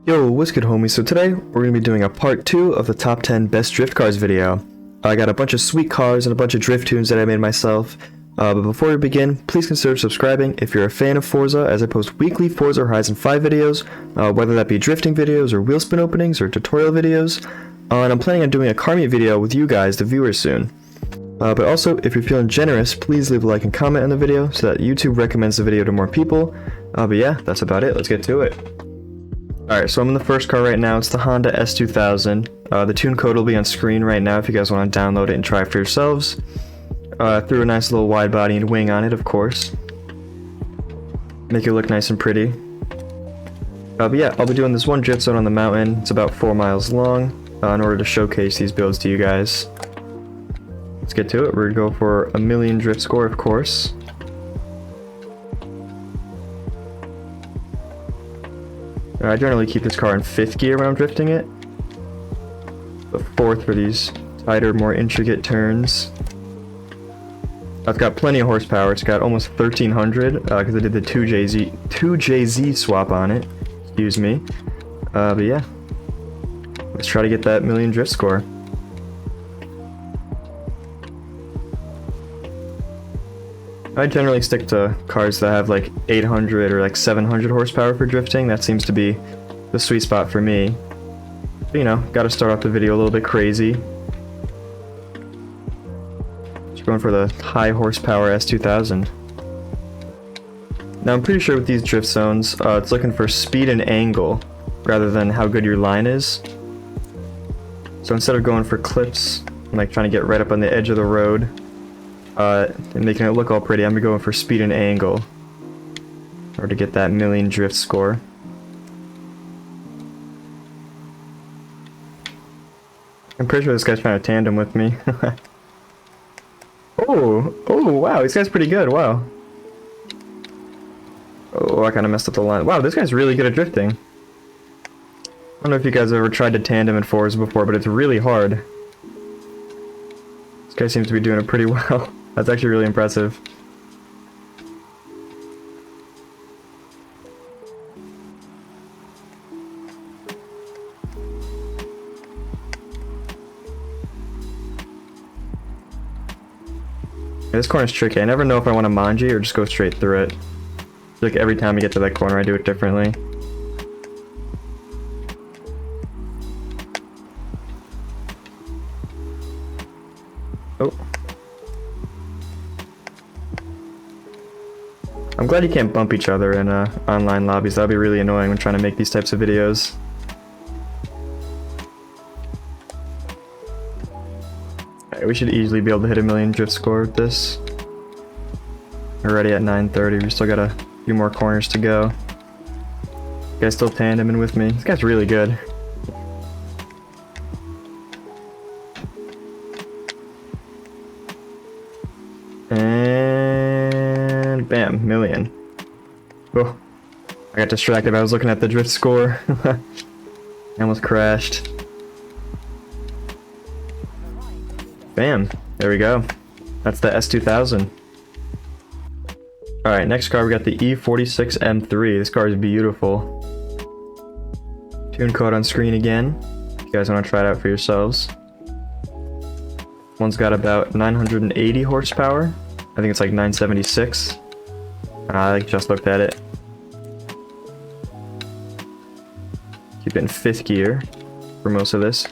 Yo, what's good homies? So today, we're going to be doing a part 2 of the top 10 best drift cars video. I got a bunch of sweet cars and a bunch of drift tunes that I made myself. But before we begin, please consider subscribing if you're a fan of Forza, as I post weekly Forza Horizon 5 videos, whether that be drifting videos or wheel spin openings or tutorial videos. And I'm planning on doing a car meet video with you guys, the viewers, soon. But also, if you're feeling generous, please leave a like and comment on the video so that YouTube recommends the video to more people. But yeah, that's about it. Let's get to it. Alright, so I'm in the first car right now. It's the Honda S2000. The tune code will be on screen right now if you guys want to download it and try it for yourselves. Threw a nice little wide body and wing on it, of course. Make it look nice and pretty. But yeah, I'll be doing this one drift zone on the mountain. It's about 4 miles long in order to showcase these builds to you guys. Let's get to it. We're going to go for a million drift score, of course. I generally keep this car in 5th gear when I'm drifting it. The 4th for these tighter, more intricate turns. I've got plenty of horsepower. It's got almost 1300 because I did the 2JZ swap on it. Excuse me. But yeah, let's try to get that million drift score. I generally stick to cars that have like 800 or like 700 horsepower for drifting. That seems to be the sweet spot for me. But, you know, gotta start off the video a little bit crazy. Just going for the high horsepower S2000. Now I'm pretty sure with these drift zones, it's looking for speed and angle rather than how good your line is. So instead of going for clips and like trying to get right up on the edge of the road, and making it look all pretty, I'm going for speed and angle in order to get that million drift score. I'm pretty sure this guy's trying to tandem with me. Oh, wow, this guy's pretty good, wow. Oh, I kind of messed up the line. Wow, this guy's really good at drifting. I don't know if you guys have ever tried to tandem in Forza before, but it's really hard. This guy seems to be doing it pretty well. That's actually really impressive. Yeah, this corner's tricky. I never know if I want to manji or just go straight through it. Like every time I get to that corner, I do it differently. Oh. I'm glad you can't bump each other in online lobbies. That'll be really annoying when trying to make these types of videos. Alright, we should easily be able to hit a million drift score with this. We're already at 930. We still got a few more corners to go. You guys still tandeming with me? This guy's really good. And bam, million. Oh, I got distracted. I was looking at the drift score. I almost crashed. Bam, there we go. That's the S2000. Alright, next car we got the E46 M3. This car is beautiful. Tune code on screen again, if you guys want to try it out for yourselves. One's got about 980 horsepower. I think it's like 976. I just looked at it. Keep it in 5th gear for most of this.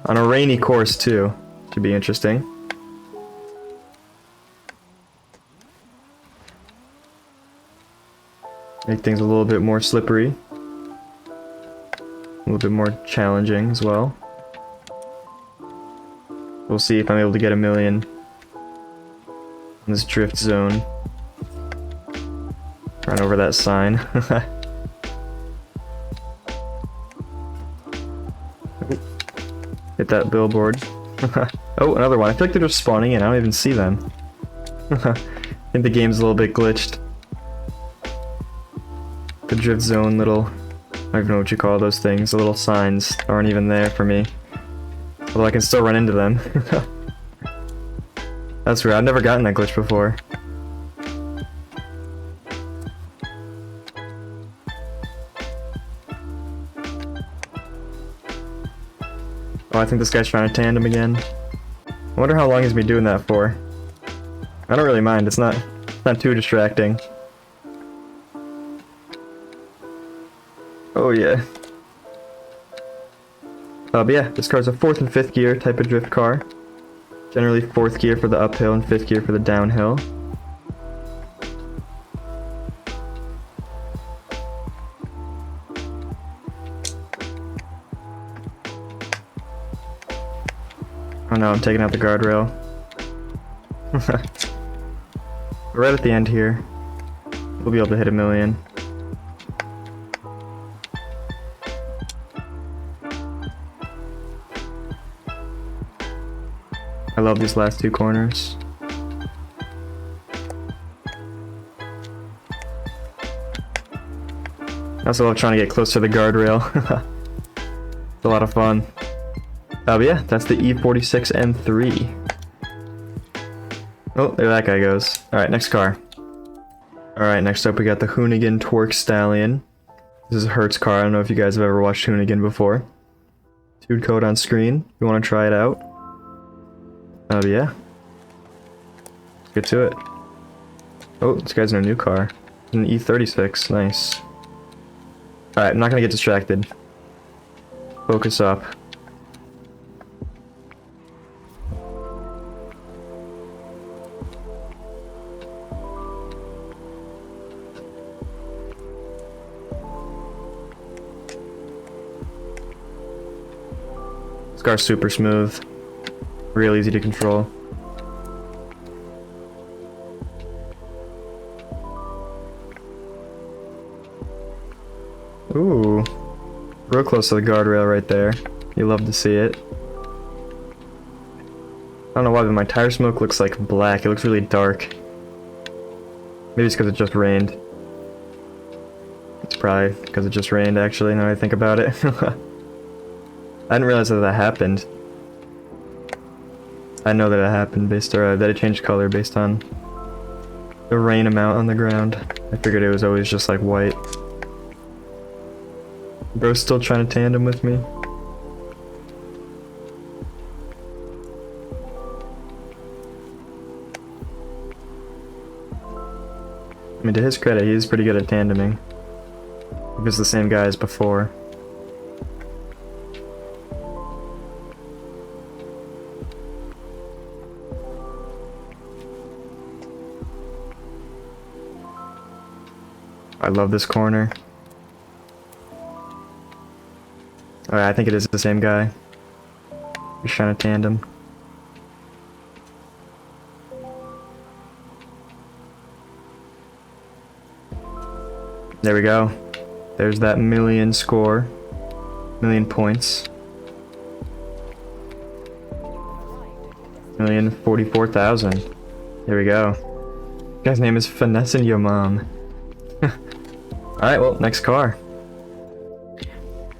On a rainy course too. Should be interesting. Make things a little bit more slippery. A little bit more challenging as well. We'll see if I'm able to get a million in this drift zone. Run over that sign. Hit that billboard. Oh, another one. I feel like they're just spawning in. I don't even see them. I think the game's a little bit glitched. The drift zone little... I don't even know what you call those things. The little signs aren't even there for me. Although I can still run into them. That's weird. I've never gotten that glitch before. Oh, I think this guy's trying to tandem again. I wonder how long he's been doing that for. I don't really mind, it's not too distracting. Oh yeah. But yeah, this car's a 4th and 5th gear type of drift car. Generally 4th gear for the uphill and 5th gear for the downhill. Oh no, I'm taking out the guardrail. Right at the end here, we'll be able to hit 1,000,000. I love these last 2 corners. I also love trying to get close to the guardrail. It's a lot of fun. But yeah, that's the E46 M3. Oh, there that guy goes. Alright, next car. Alright, next up we got the Hoonigan Twerk Stallion. This is a Hertz car. I don't know if you guys have ever watched Hoonigan before. Dude code on screen. You want to try it out? Oh yeah. Let's get to it. Oh, this guy's in a new car. An E36. Nice. Alright, I'm not gonna get distracted. Focus up. This car's super smooth. Real easy to control. Ooh. Real close to the guardrail right there. You love to see it. I don't know why, but my tire smoke looks like black. It looks really dark. Maybe it's because it just rained. It's probably because it just rained, actually, now that I think about it. I didn't realize that happened. I know that it happened based on that it changed color based on the rain amount on the ground. I figured it was always just like white. Bro's still trying to tandem with me. I mean, to his credit, he's pretty good at tandeming. If it's the same guy as before. I love this corner. Alright, I think it is the same guy. He's trying to tandem. There we go. There's that 1,000,000 score. 1,000,000 points. 1,044,000. There we go. Guy's name is Finessing Your Mom. Alright, well, next car.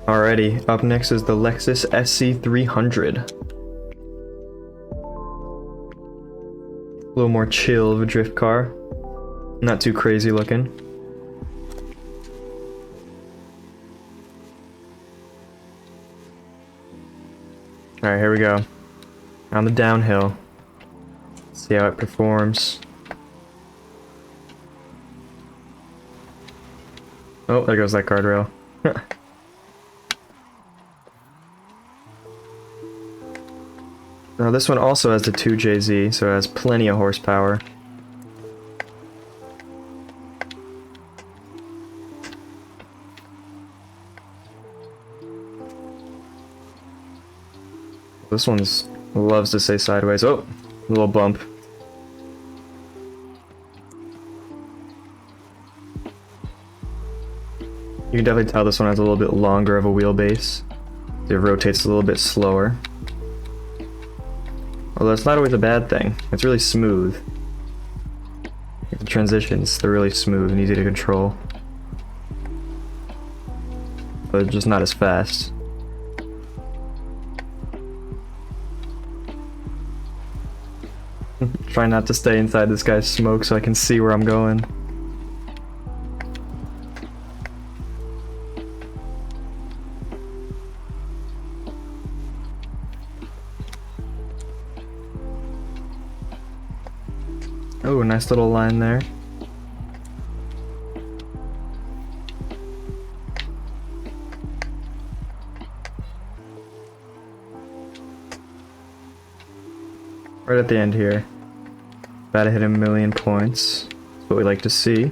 Alrighty, up next is the Lexus SC300. A little more chill of a drift car. Not too crazy looking. Alright, here we go. On the downhill. See how it performs. Oh, there goes that guardrail. Now this one also has the 2JZ, so it has plenty of horsepower. This one's loves to say sideways. Oh, a little bump. You can definitely tell this one has a little bit longer of a wheelbase. It rotates a little bit slower. Although that's not always a bad thing. It's really smooth. The transitions, they're really smooth and easy to control. But just not as fast. Try not to stay inside this guy's smoke so I can see where I'm going. Oh, nice little line there. Right at the end here. About to hit 1,000,000 points. That's what we like to see.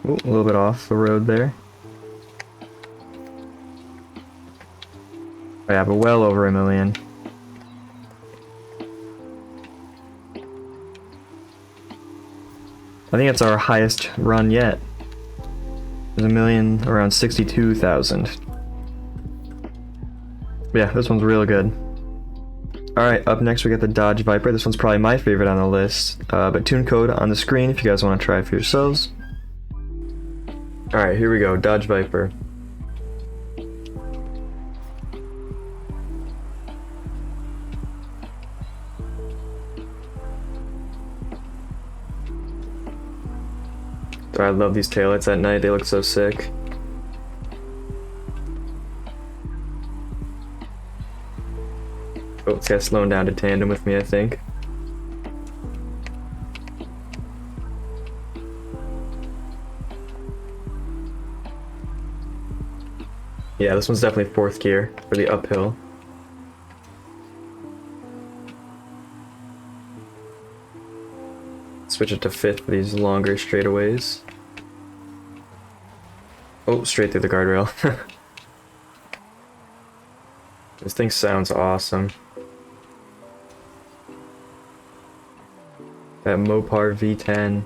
Ooh, a little bit off the road there. Oh yeah, but well over 1,000,000. I think it's our highest run yet. There's 1,000,000, around 62,000. Yeah, this one's real good. Alright, up next we got the Dodge Viper. This one's probably my favorite on the list. But tune code on the screen if you guys want to try it for yourselves. Alright, here we go. Dodge Viper. I love these taillights at night. They look so sick. Oh, this guy's slowing down to tandem with me, I think. Yeah, this one's definitely 4th gear for the uphill. Switch it to 5th for these longer straightaways. Oh, straight through the guardrail. This thing sounds awesome. That Mopar V10.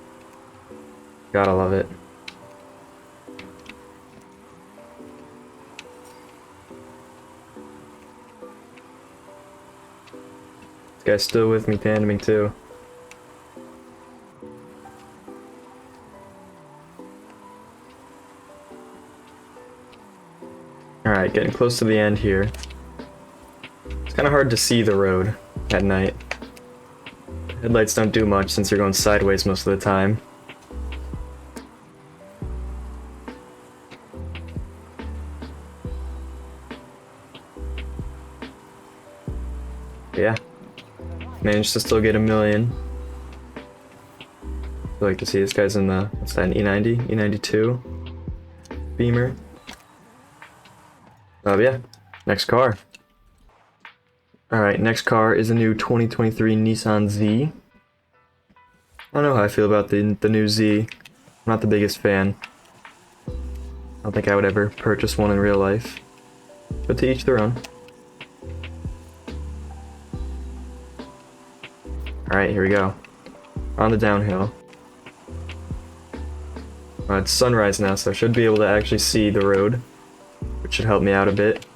Gotta love it. This guy's still with me tandeming too. Alright, getting close to the end here. It's kind of hard to see the road at night. Headlights don't do much since you're going sideways most of the time. Yeah. Managed to still get 1,000,000. I like to see this guy's in the, what's that, an E90? E92? Beamer. Yeah, next car. Alright, next car is a new 2023 Nissan Z. I don't know how I feel about the new Z. I'm not the biggest fan. I don't think I would ever purchase one in real life. But to each their own. Alright, here we go. On the downhill. It's sunrise now, so I should be able to actually see the road, which should help me out a bit.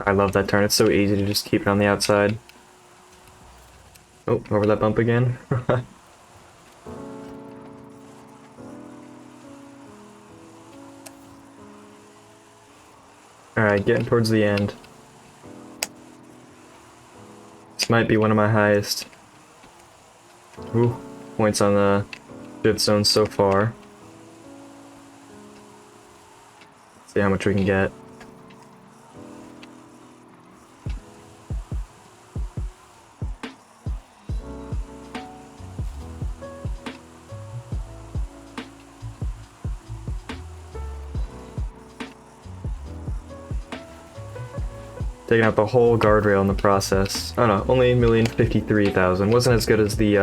I love that turn. It's so easy to just keep it on the outside. Oh, over that bump again. Alright, getting towards the end. This might be one of my highest points on the drift zone so far. See how much we can get. Taking out the whole guardrail in the process. Oh no, only 1,053,000. Wasn't as good as the,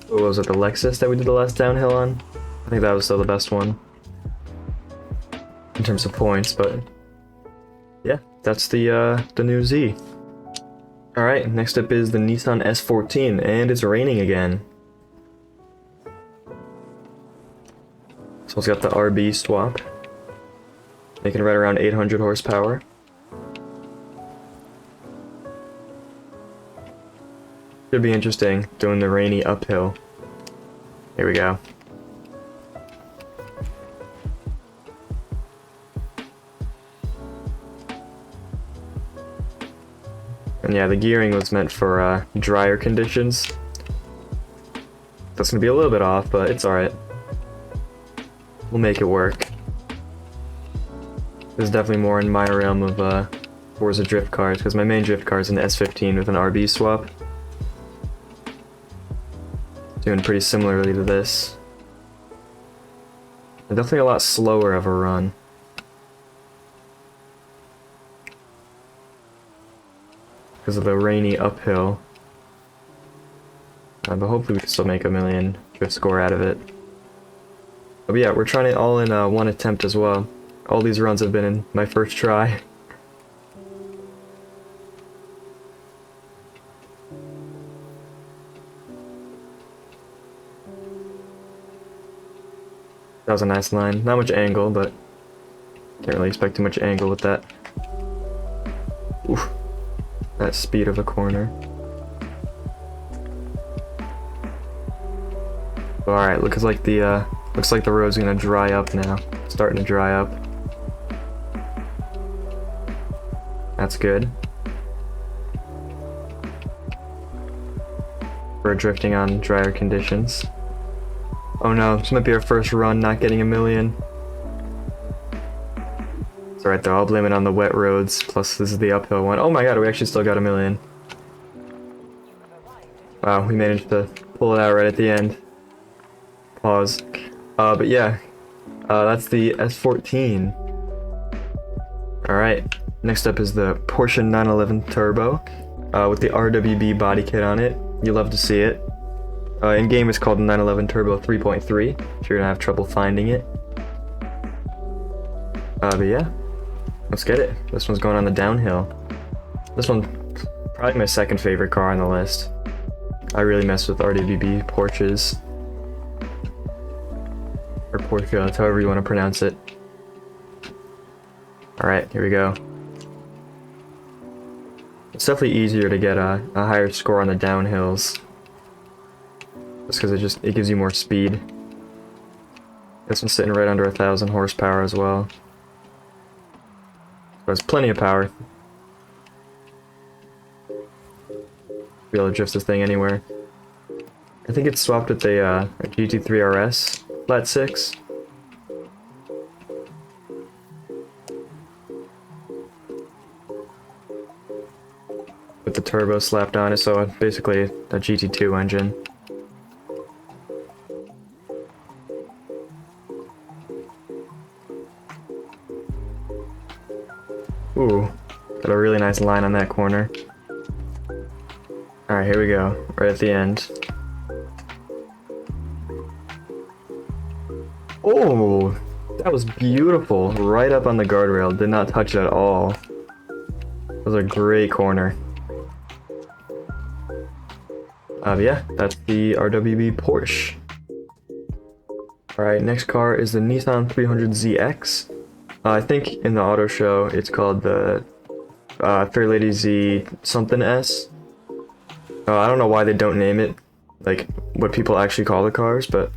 what was it, the Lexus that we did the last downhill on? I think that was still the best one in terms of points, but yeah, that's the new Z. Alright, next up is the Nissan S14, and it's raining again. So it's got the RB swap, making it right around 800 horsepower. Should be interesting doing the rainy uphill. Here we go. And yeah, the gearing was meant for drier conditions. That's gonna be a little bit off, but it's alright. We'll make it work. This is definitely more in my realm of Forza drift cars, because my main drift car is an S15 with an RB swap. Doing pretty similarly to this. And definitely a lot slower of a run. Because of the rainy uphill. But hopefully we can still make a million drift score out of it. But yeah, we're trying it all in one attempt as well. All these runs have been in my first try. That was a nice line. Not much angle, but can't really expect too much angle with that. Oof. That speed of a corner. Alright, looks like the road's gonna dry up now. Starting to dry up. That's good. We're drifting on drier conditions. Oh no, this might be our first run not getting a million. It's alright though, I'll blame it on the wet roads, plus this is the uphill one. Oh my god, we actually still got a million. Wow, we managed to pull it out right at the end. Pause. But yeah, that's the S14. Alright, next up is the Porsche 911 Turbo, with the RWB body kit on it. You love to see it. In game it's called 911 Turbo 3.3, if you're gonna have trouble finding it. But yeah, let's get it. This one's going on the downhill. This one's probably my second favorite car on the list. I really mess with RWB Porsches. Or Porsche, however you want to pronounce it. Alright, here we go. It's definitely easier to get a higher score on the downhills. Just because it gives you more speed. This one's sitting right under 1,000 horsepower as well. So it's plenty of power. Be able to drift this thing anywhere. I think it's swapped with a GT3 RS flat 6. With the turbo slapped on it, so basically a GT2 engine. Ooh, got a really nice line on that corner. Alright, here we go, right at the end. Oh, that was beautiful. Right up on the guardrail, did not touch it at all. That was a great corner. Yeah, that's the RWB Porsche. Alright, next car is the Nissan 300ZX. I think in the auto show it's called the Fairlady Z something S. I don't know why they don't name it like what people actually call the cars, but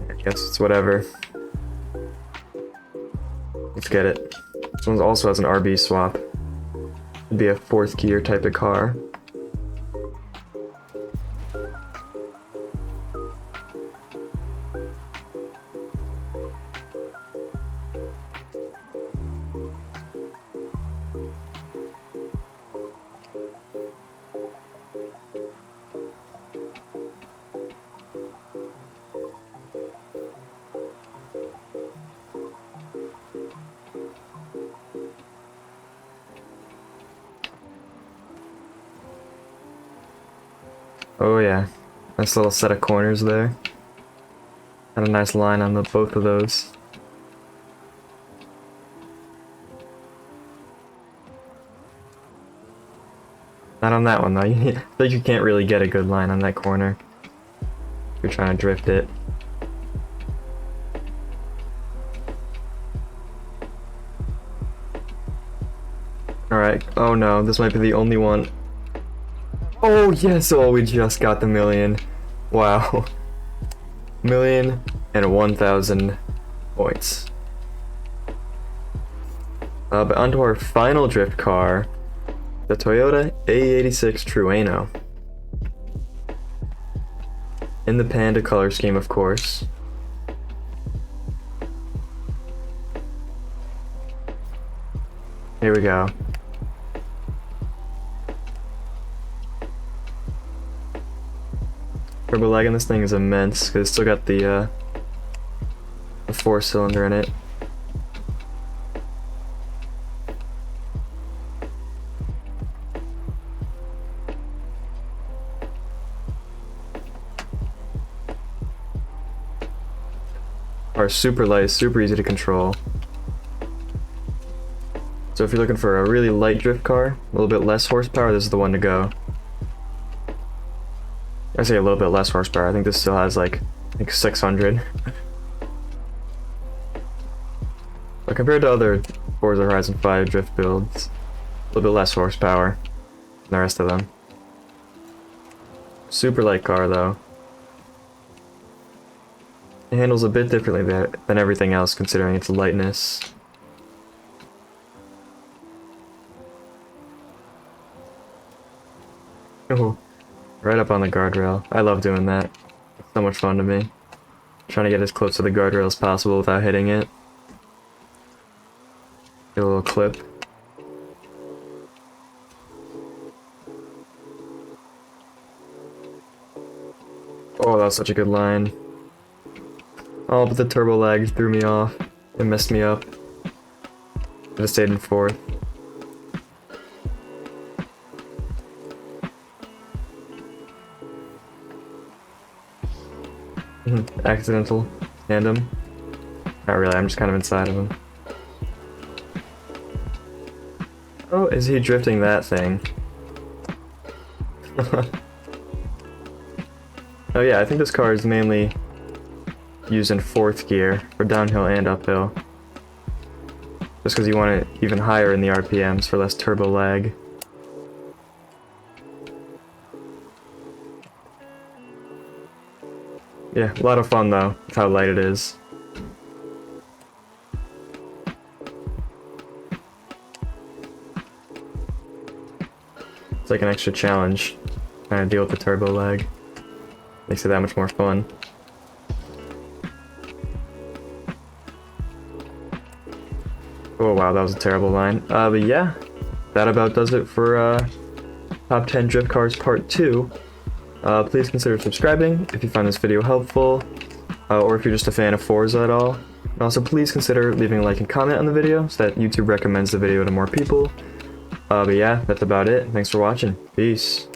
I guess it's whatever. Let's get it. This one also has an RB swap. It'd be a fourth gear type of car. Oh yeah, nice little set of corners there. Had a nice line on both of those. Not on that one though. I think you can't really get a good line on that corner if you're trying to drift it. Alright, oh no, this might be the only one. Oh yes, oh we just got the million. Wow. 1,001,000 points. But onto our final drift car. the Toyota A86 Truano. In the Panda color scheme, of course. Here we go. Turbo lag in this thing is immense because it's still got the 4-cylinder in it. Are super light, super easy to control. So if you're looking for a really light drift car, a little bit less horsepower, this is the one to go. I say a little bit less horsepower, I think this still has like 600. But compared to other Forza Horizon 5 drift builds, a little bit less horsepower than the rest of them. Super light car though. It handles a bit differently than everything else considering its lightness. Oh, right up on the guardrail. I love doing that. It's so much fun to me. Trying to get as close to the guardrail as possible without hitting it. Get a little clip. Oh, that was such a good line. Oh, but the turbo lag threw me off. It messed me up. Should have stayed in 4th. Accidental tandem. Not really, I'm just kind of inside of him. Oh, is he drifting that thing? Oh yeah, I think this car is mainly used in 4th gear for downhill and uphill. Just because you want it even higher in the RPMs for less turbo lag. Yeah, a lot of fun though, with how light it is. It's like an extra challenge, trying to deal with the turbo lag. Makes it that much more fun. Oh wow, that was a terrible line. But yeah, that about does it for Top 10 Drift Cars Part 2. Please consider subscribing if you find this video helpful, or if you're just a fan of Forza at all. And also please consider leaving a like and comment on the video so that YouTube recommends the video to more people. But yeah, that's about it. Thanks for watching. Peace.